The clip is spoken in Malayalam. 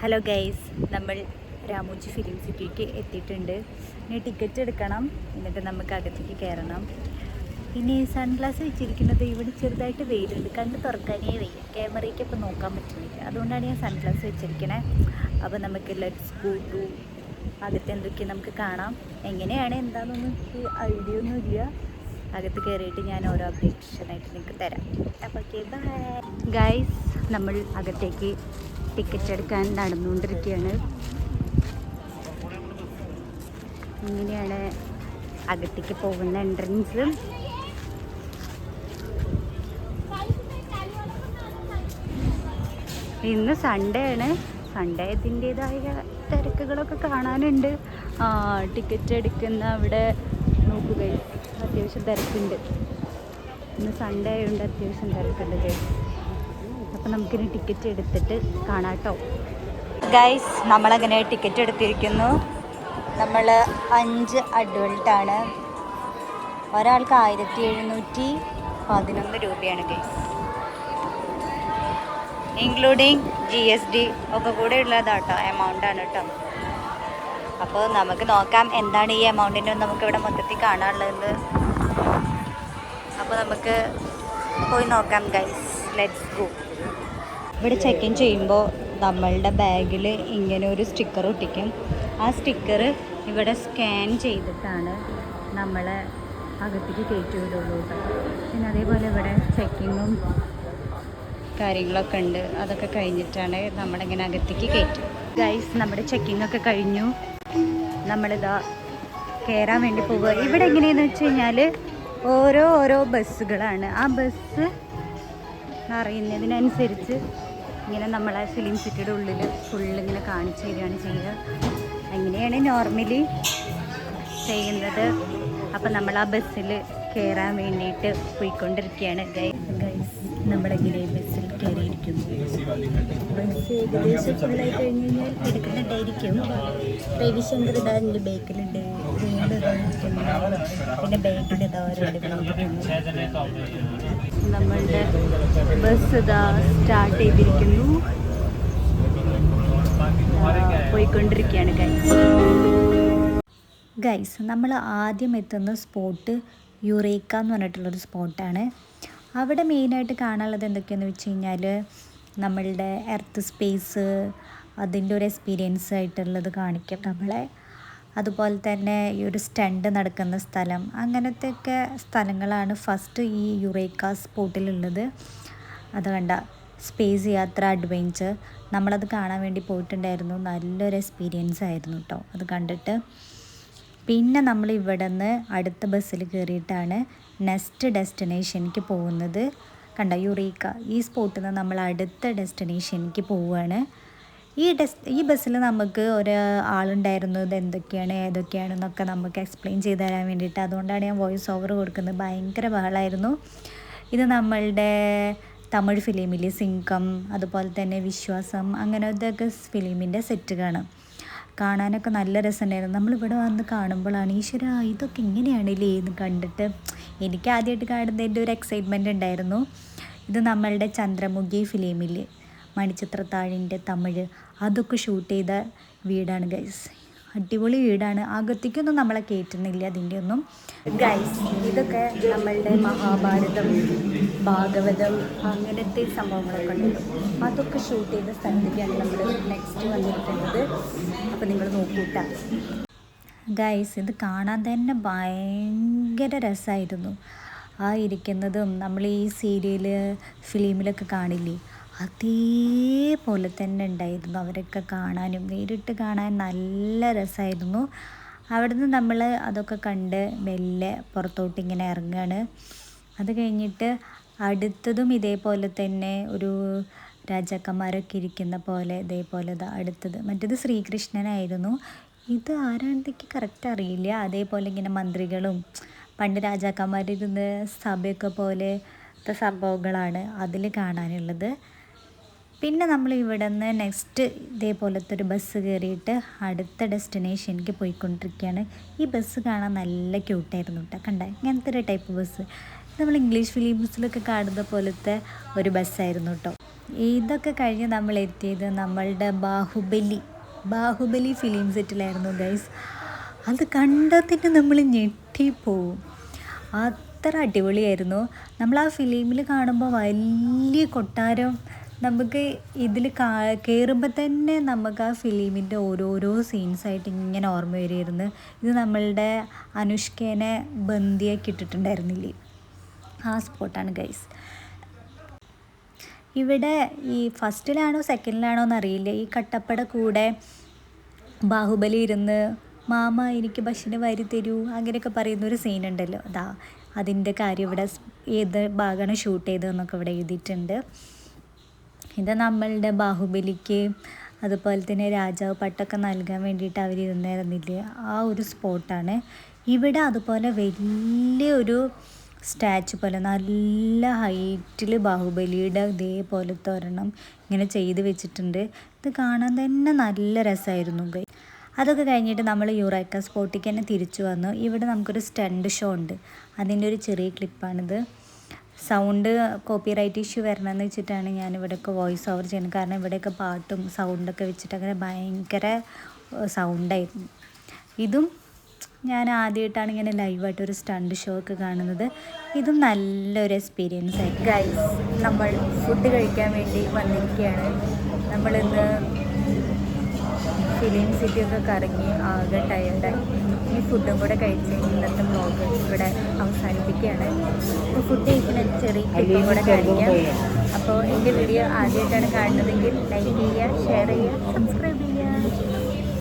ഹലോ ഗൈസ്, നമ്മൾ രാമോജി ഫിലിം സിറ്റിക്ക് എത്തിയിട്ടുണ്ട്. ഇനി ടിക്കറ്റ് എടുക്കണം, എന്നിട്ട് നമുക്ക് അകത്തേക്ക് കയറണം. പിന്നെ സൺഗ്ലാസ് വെച്ചിരിക്കുന്നത് ഇവിടെ ചെറുതായിട്ട് വെയിലുണ്ട്, കണ്ണ് തുറക്കാനേ വയ്യ, ക്യാമറയ്ക്ക് ഇപ്പോൾ നോക്കാൻ പറ്റുന്നില്ല. അതുകൊണ്ടാണ് ഞാൻ സൺഗ്ലാസ് വെച്ചിരിക്കണേ. അപ്പോൾ നമുക്ക് ലെറ്റ്സ് ഗോ ടു അകത്ത് എന്തൊക്കെ നമുക്ക് കാണാം. എങ്ങനെയാണ് എന്താണെന്നൊന്നും എനിക്ക് ഐഡിയ ഒന്നുമില്ല. അകത്ത് കയറിയിട്ട് ഞാൻ ഓരോ അപ്ഡേഷനായിട്ട് നിങ്ങൾക്ക് തരാം. അപ്പോൾ ഓക്കെ, ബൈ ഗൈസ്. നമ്മൾ അകത്തേക്ക് ടിക്കറ്റ് എടുക്കാൻ നടന്നുകൊണ്ടിരിക്കുകയാണ്. ഇങ്ങനെയാണ് അകത്തേക്ക് പോകുന്ന എൻട്രൻസ്. ഇന്ന് സൺഡേ ആണ്. സൺഡേ അതിൻ്റേതായ തിരക്കുകളൊക്കെ കാണാനുണ്ട്. ടിക്കറ്റ് എടുക്കുന്ന അവിടെ നോക്കുക, അത്യാവശ്യം തിരക്കുണ്ട്. ഇന്ന് സൺഡേ ആയതുകൊണ്ട് അത്യാവശ്യം തിരക്കുണ്ട്. അപ്പം നമുക്കിനി ടിക്കറ്റ് എടുത്തിട്ട് കാണാം കേട്ടോ. ഗൈസ്, നമ്മളങ്ങനെ ടിക്കറ്റ് എടുത്തിരിക്കുന്നു. നമ്മൾ 5 അഡൾട്ടാണ്. ഒരാൾക്ക് 1711 രൂപയാണ് ഗൈസ്, ഇൻക്ലൂഡിങ് GST ഒക്കെ കൂടെ ഉള്ളതാട്ടോ, എമൗണ്ടാണ് കേട്ടോ. അപ്പോൾ നമുക്ക് നോക്കാം എന്താണ് ഈ എമൗണ്ടിൻ്റെ നമുക്കിവിടെ മൊത്തത്തിൽ കാണാനുള്ളത്. അപ്പോൾ നമുക്ക് പോയി നോക്കാം ഗൈസ്, ലെറ്റ്സ് ഗോ. ഇവിടെ ചെക്ക് ഇൻ ചെയ്യുമ്പോൾ നമ്മളുടെ ബാഗിൽ ഇങ്ങനെ ഒരു സ്റ്റിക്കർ ഒട്ടിക്കും. ആ സ്റ്റിക്കർ ഇവിടെ സ്കാൻ ചെയ്തിട്ടാണ് നമ്മളെ അകത്തേക്ക് കയറ്റി വിടുള്ളൂ കേട്ടോ. പിന്നെ അതേപോലെ ഇവിടെ ചെക്കിങ്ങും കാര്യങ്ങളൊക്കെ ഉണ്ട്. അതൊക്കെ കഴിഞ്ഞിട്ടാണ് നമ്മളിങ്ങനെ അകത്തേക്ക് കയറ്റും. ഗൈസ്, നമ്മുടെ ചെക്കിംഗ് ഒക്കെ കഴിഞ്ഞു. നമ്മളിതാ കയറാൻ വേണ്ടി പോവുക. ഇവിടെ എങ്ങനെയാണെന്ന് വെച്ച് കഴിഞ്ഞാൽ ഓരോ ബസ്സുകളാണ്. ആ ബസ് അറിയുന്നതിനനുസരിച്ച് ഇങ്ങനെ നമ്മളെ ഫിലിം സിറ്റിയുടെ ഉള്ളിൽ ഫുള്ളിങ്ങനെ കാണിച്ചു തരികയാണ് ചെയ്യുക. അങ്ങനെയാണ് നോർമലി ചെയ്യുന്നത്. അപ്പം നമ്മൾ ആ ബസ്സിൽ കയറാൻ വേണ്ടിയിട്ട് പോയിക്കൊണ്ടിരിക്കുകയാണ്. ഗൈസ്, നമ്മളെങ്ങനെ ബസ്സിൽ കയറിയിരിക്കുന്നു. ബസ് ഏകദേശം ഫുള്ളായി കഴിഞ്ഞ് കഴിഞ്ഞാൽ എടുക്കുന്നുണ്ടായിരിക്കും. രവിശങ്കർ ഇതാ എൻ്റെ ബേക്കിലുണ്ട്, പിന്നെ ബാഗിൽ ഇതാ നമ്മളുടെ ബസ് ഇതാ സ്റ്റാർട്ട് ചെയ്തിരിക്കുന്നു, പോയിക്കൊണ്ടിരിക്കുകയാണ് ഗൈസ്. നമ്മൾ ആദ്യം എത്തുന്ന സ്പോട്ട് യുറേക്ക എന്ന് പറഞ്ഞിട്ടുള്ളൊരു സ്പോട്ടാണ്. അവിടെ മെയിനായിട്ട് കാണാനുള്ളത് എന്തൊക്കെയാണെന്ന് വെച്ച് കഴിഞ്ഞാൽ നമ്മളുടെ എർത്ത് സ്പേസ്, അതിൻ്റെ ഒരു എക്സ്പീരിയൻസ് ആയിട്ടുള്ളത് കാണിക്കും നമ്മളെ. അതുപോലെ തന്നെ ഈ ഒരു സ്റ്റണ്ട് നടക്കുന്ന സ്ഥലം, അങ്ങനത്തെയൊക്കെ സ്ഥലങ്ങളാണ് ഫസ്റ്റ് ഈ യുറേക്ക സ്പോട്ടിലുള്ളത്. അത് കണ്ട സ്പേസ് യാത്ര അഡ്വെഞ്ചർ, നമ്മളത് കാണാൻ വേണ്ടി പോയിട്ടുണ്ടായിരുന്നു. നല്ലൊരു എക്സ്പീരിയൻസ് ആയിരുന്നു കേട്ടോ അത് കണ്ടിട്ട്. പിന്നെ നമ്മൾ ഇവിടെ നിന്ന് അടുത്ത ബസ്സിൽ കയറിയിട്ടാണ് നെക്സ്റ്റ് ഡെസ്റ്റിനേഷനിലേക്ക് പോകുന്നത്. കണ്ട യുറേക്ക ഈ സ്പോട്ടിൽ നിന്ന് നമ്മൾ അടുത്ത ഡെസ്റ്റിനേഷനിലേക്ക് പോവുകയാണ്. ഈ ബസ്സിൽ നമുക്ക് ഒരാളുണ്ടായിരുന്നു, ഇത് എന്തൊക്കെയാണ് ഏതൊക്കെയാണെന്നൊക്കെ നമുക്ക് എക്സ്പ്ലെയിൻ ചെയ്ത് തരാൻ വേണ്ടിയിട്ട്. അതുകൊണ്ടാണ് ഞാൻ വോയിസ് ഓവർ കൊടുക്കുന്നത്. ഭയങ്കര ബഹളമായിരുന്നു. ഇത് നമ്മളുടെ തമിഴ് ഫിലിമിൽ സിങ്കം, അതുപോലെ തന്നെ വിശ്വാസം, അങ്ങനത്തെയൊക്കെ ഫിലിമിൻ്റെ സെറ്റ് കാണാനൊക്കെ നല്ല രസമുണ്ടായിരുന്നു. നമ്മളിവിടെ വന്ന് കാണുമ്പോഴാണ് ഈശ്വര ഇതൊക്കെ ഇങ്ങനെയാണല്ലേ എന്ന് കണ്ടിട്ട് എനിക്ക് ആദ്യമായിട്ട് കാണുന്നതിൻ്റെ ഒരു എക്സൈറ്റ്മെൻറ്റ് ഉണ്ടായിരുന്നു. ഇത് നമ്മളുടെ ചന്ദ്രമുഖി ഫിലിമിൽ മണിച്ചിത്രത്താഴിൻ്റെ തമിഴ് അതൊക്കെ ഷൂട്ട് ചെയ്ത വീടാണ് ഗൈസ്. അടിപൊളി വീടാണ്. അകത്തേക്കൊന്നും നമ്മളെ കയറ്റുന്നില്ല അതിൻ്റെ ഒന്നും ഗൈസ്. ഇതൊക്കെ നമ്മളുടെ മഹാഭാരതം, ഭാഗവതം, അങ്ങനത്തെ സംഭവങ്ങളൊക്കെ ഉണ്ട്. അതൊക്കെ ഷൂട്ട് ചെയ്ത സ്ഥലത്തേക്കാണ് നമ്മൾ നെക്സ്റ്റ് വന്നിരിക്കുന്നത്. അപ്പോൾ നിങ്ങൾ നോക്കൂട്ടാ ഗൈസ്. ഇത് കാണാൻ തന്നെ ഭയങ്കര രസമായിരുന്നു. ആ ഇരിക്കുന്നതും നമ്മൾ ഈ സീരിയൽ ഫിലിമിലൊക്കെ കാണില്ലേ, അതേപോലെ തന്നെ ഉണ്ടായിരുന്നു. അവരൊക്കെ കാണാനും നേരിട്ട് കാണാൻ നല്ല രസമായിരുന്നു. അവിടുന്ന് നമ്മൾ അതൊക്കെ കണ്ട് മെല്ലെ പുറത്തോട്ട് ഇങ്ങനെ ഇറങ്ങുകയാണ്. അത് കഴിഞ്ഞിട്ട് അടുത്തതും ഇതേപോലെ തന്നെ ഒരു രാജാക്കന്മാരൊക്കെ ഇരിക്കുന്ന പോലെ ഇതേപോലെ അടുത്തത് മറ്റേത് ശ്രീകൃഷ്ണനായിരുന്നു. ഇത് ആരാണ്ടെനിക്ക് കറക്റ്റ് അറിയില്ല. അതേപോലെ ഇങ്ങനെ മന്ത്രികളും പണ്ട് രാജാക്കന്മാരിരുന്ന് സഭയൊക്കെ പോലത്തെ സംഭവങ്ങളാണ് അതിൽ കാണാനുള്ളത്. പിന്നെ നമ്മൾ ഇവിടെ നിന്ന് നെക്സ്റ്റ് ഇതേപോലത്തെ ഒരു ബസ് കയറിയിട്ട് അടുത്ത ഡെസ്റ്റിനേഷനിലേക്ക് പോയിക്കൊണ്ടിരിക്കുകയാണ്. ഈ ബസ് കാണാൻ നല്ല ക്യൂട്ടായിരുന്നു കേട്ടോ. കണ്ട ഇങ്ങനത്തെ ഒരു ടൈപ്പ് ബസ് നമ്മൾ ഇംഗ്ലീഷ് ഫിലിംസിലൊക്കെ കാണുന്ന പോലത്തെ ഒരു ബസ്സായിരുന്നു കേട്ടോ. ഇതൊക്കെ കഴിഞ്ഞ് നമ്മൾ എത്തിയത് നമ്മളുടെ ബാഹുബലി ഫിലിം സെറ്റിലായിരുന്നു ഗൈസ്. അത് കണ്ടതിന് നമ്മൾ ഞെട്ടിപ്പോവും, അത്ര അടിപൊളിയായിരുന്നു. നമ്മൾ ആ ഫിലിമിൽ കാണുമ്പോൾ വലിയ കൊട്ടാരം, നമുക്ക് ഇതിൽ കയറുമ്പോൾ തന്നെ നമുക്ക് ആ ഫിലിമിൻ്റെ ഓരോരോ സീൻസായിട്ട് ഇങ്ങനെ ഓർമ്മ വരുമായിരുന്നു. ഇത് നമ്മളുടെ അനുഷ്കേനെ ബന്ദിയാക്കി ഇട്ടിട്ടുണ്ടായിരുന്നില്ലേ, ആ സ്പോട്ടാണ് ഗൈസ്. ഇവിടെ ഈ ഫസ്റ്റിലാണോ സെക്കൻഡിലാണോ എന്നറിയില്ല, ഈ കട്ടപ്പട കൂടെ ബാഹുബലി ഇരുന്ന് മാമ എനിക്ക് ഭക്ഷണം വാരി തരൂ അങ്ങനെയൊക്കെ പറയുന്നൊരു സീനുണ്ടല്ലോ, അതിൻ്റെ കാര്യം ഇവിടെ ഏത് ഭാഗമാണ് ഷൂട്ട് ചെയ്തതെന്നൊക്കെ ഇവിടെ എഴുതിയിട്ടുണ്ട്. ഇത് നമ്മളുടെ ബാഹുബലിക്ക് അതുപോലെ തന്നെ രാജാവ് പട്ടൊക്കെ നൽകാൻ വേണ്ടിയിട്ട് അവരിരുന്നായിരുന്നില്ലേ, ആ ഒരു സ്പോട്ടാണ്. ഇവിടെ അതുപോലെ വലിയൊരു സ്റ്റാച്ചു പോലെ നല്ല ഹൈറ്റിൽ ബാഹുബലിയുടെ ഇതേപോലത്തെ ഒരെണ്ണം ഇങ്ങനെ ചെയ്ത് വെച്ചിട്ടുണ്ട്. ഇത് കാണാൻ തന്നെ നല്ല രസമായിരുന്നു. അതൊക്കെ കഴിഞ്ഞിട്ട് നമ്മൾ യുറേക്ക സ്പോട്ടിലേക്ക് തന്നെ തിരിച്ചു വന്നു. ഇവിടെ നമുക്കൊരു സ്റ്റണ്ട് ഷോ ഉണ്ട്, അതിൻ്റെ ഒരു ചെറിയ ക്ലിപ്പാണിത്. സൗണ്ട് കോപ്പിറൈറ്റ് ഇഷ്യൂ വരണമെന്ന് വെച്ചിട്ടാണ് ഞാൻ ഇവിടെയൊക്കെ വോയിസ് ഓവർ ചെയ്യുന്നത്. കാരണം ഇവിടെയൊക്കെ പാട്ടും സൗണ്ടൊക്കെ വെച്ചിട്ട് അങ്ങനെ ഭയങ്കര സൗണ്ടായിരുന്നു. ഇതും ഞാൻ ആദ്യമായിട്ടാണ് ഇങ്ങനെ ലൈവായിട്ടൊരു സ്റ്റണ്ട് ഷോ ഒക്കെ കാണുന്നത്. ഇതും നല്ലൊരു എക്സ്പീരിയൻസ് ആയിരുന്നു. ഗൈസ്, നമ്മൾ ഫുഡ് കഴിക്കാൻ വേണ്ടി വന്നിരിക്കുകയാണ്. നമ്മളിന്ന് ഫിലിം സിറ്റിയൊക്കെ കറങ്ങി ആകെ ടയേർഡായി. ഈ ഫുഡും കൂടെ കഴിച്ച് ഇന്നത്തെ വ്ളോഗ് ഇവിടെ അവസാനിപ്പിക്കുകയാണ്. അപ്പോൾ ഫുഡ് കഴിക്കുന്ന ചെറിയ ക്ലിപ്പും കൂടെ കാണിക്കാം. അപ്പോൾ എൻ്റെ വീഡിയോ ആദ്യമായിട്ടാണ് കാണുന്നതെങ്കിൽ ലൈക്ക് ചെയ്യുക, ഷെയർ ചെയ്യുക, സബ്സ്ക്രൈബ് ചെയ്യുക.